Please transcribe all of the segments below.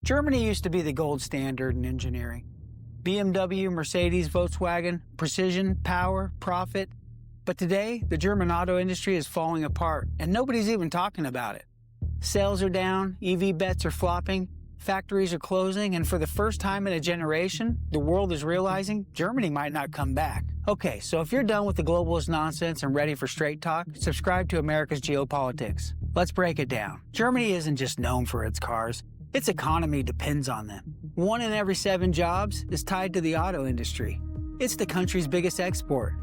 Germany used to be the gold standard in engineering. BMW, Mercedes, Volkswagen, precision, power, profit. But today, the German auto industry is falling apart, and nobody's even talking about it. Sales are down, EV bets are flopping, factories are closing, and for the first time in a generation, the world is realizing Germany might not come back. Okay, so if you're done with the globalist nonsense and ready for straight talk, subscribe to America's Geopolitics. Let's break it down. Germany isn't just known for its cars. Its economy depends on them. 1 in every 7 jobs is tied to the auto industry. It's the country's biggest export.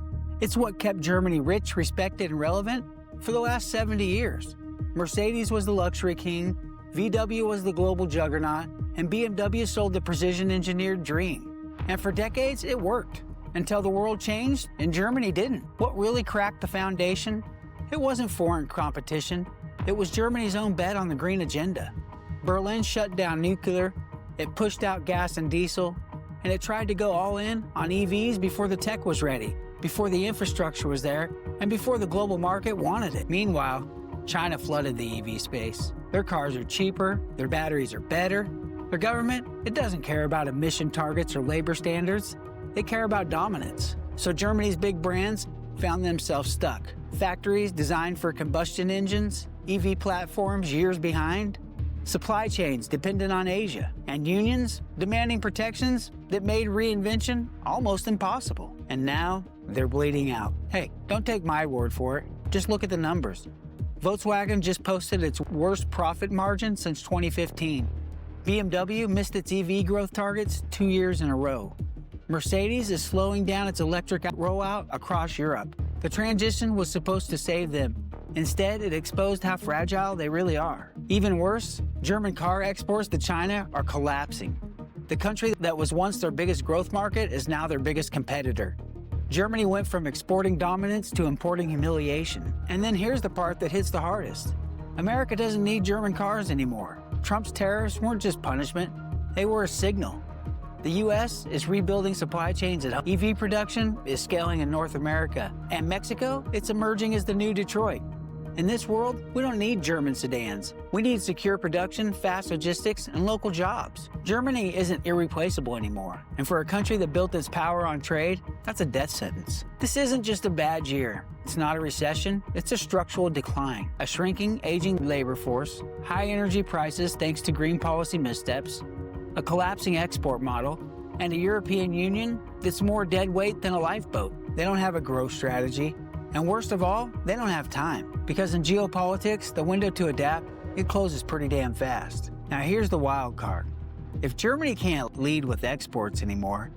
It's what kept Germany rich, respected, and relevant for the last 70 years. Mercedes was the luxury king, VW was the global juggernaut, and BMW sold the precision-engineered dream. And for decades, it worked. Until the world changed, and Germany didn't. What really cracked the foundation? It wasn't foreign competition. It was Germany's own bet on the green agenda. Berlin shut down nuclear, it pushed out gas and diesel, and it tried to go all in on EVs before the tech was ready, before the infrastructure was there, and before the global market wanted it. Meanwhile, China flooded the EV space. Their cars are cheaper, their batteries are better. Their government, it doesn't care about emission targets or labor standards. They care about dominance. So Germany's big brands found themselves stuck. Factories designed for combustion engines, EV platforms years behind, supply chains dependent on Asia, and unions demanding protections that made reinvention almost impossible. And now, they're bleeding out. Hey, don't take my word for it. Just look at the numbers. Volkswagen just posted its worst profit margin since 2015. BMW missed its EV growth targets 2 years in a row. Mercedes is slowing down its electric rollout across Europe. The transition was supposed to save them. Instead, it exposed how fragile they really are. Even worse, German car exports to China are collapsing. The country that was once their biggest growth market is now their biggest competitor. Germany went from exporting dominance to importing humiliation. And then here's the part that hits the hardest. America doesn't need German cars anymore. Trump's tariffs weren't just punishment, they were a signal. The U.S. is rebuilding supply chains, and EV production is scaling in North America. And Mexico, it's emerging as the new Detroit. In this world, we don't need German sedans. We need secure production, fast logistics, and local jobs. Germany isn't irreplaceable anymore. And for a country that built its power on trade, that's a death sentence. This isn't just a bad year. It's not a recession, it's a structural decline. A shrinking, aging labor force, high energy prices thanks to green policy missteps, a collapsing export model, and a European Union that's more dead weight than a lifeboat. They don't have a growth strategy. And worst of all, they don't have time. Because in geopolitics, the window to adapt, it closes pretty damn fast. Now here's the wild card. If Germany can't lead with exports anymore,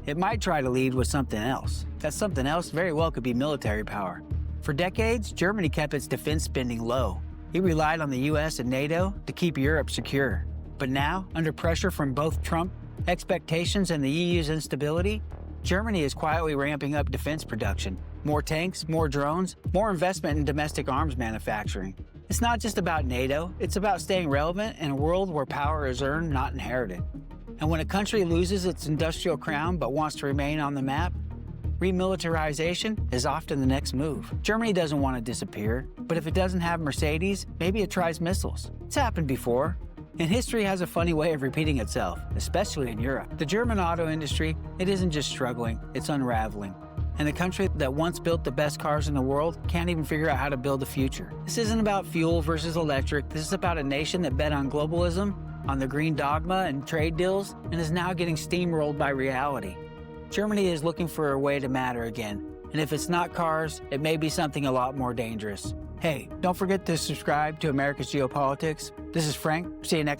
it might try to lead with something else. That something else very well could be military power. For decades, Germany kept its defense spending low. It relied on the US and NATO to keep Europe secure. But now, under pressure from both Trump expectations and the EU's instability, Germany is quietly ramping up defense production. More tanks, more drones, more investment in domestic arms manufacturing. It's not just about NATO, it's about staying relevant in a world where power is earned, not inherited. And when a country loses its industrial crown but wants to remain on the map, remilitarization is often the next move. Germany doesn't want to disappear, but if it doesn't have Mercedes, maybe it tries missiles. It's happened before. And history has a funny way of repeating itself, especially in Europe. The German auto industry, it isn't just struggling, it's unraveling. And the country that once built the best cars in the world can't even figure out how to build a future. This isn't about fuel versus electric. This is about a nation that bet on globalism, on the green dogma and trade deals, and is now getting steamrolled by reality. Germany is looking for a way to matter again. And if it's not cars, it may be something a lot more dangerous. Hey, don't forget to subscribe to America's Geopolitics. This is Frank. See you next time.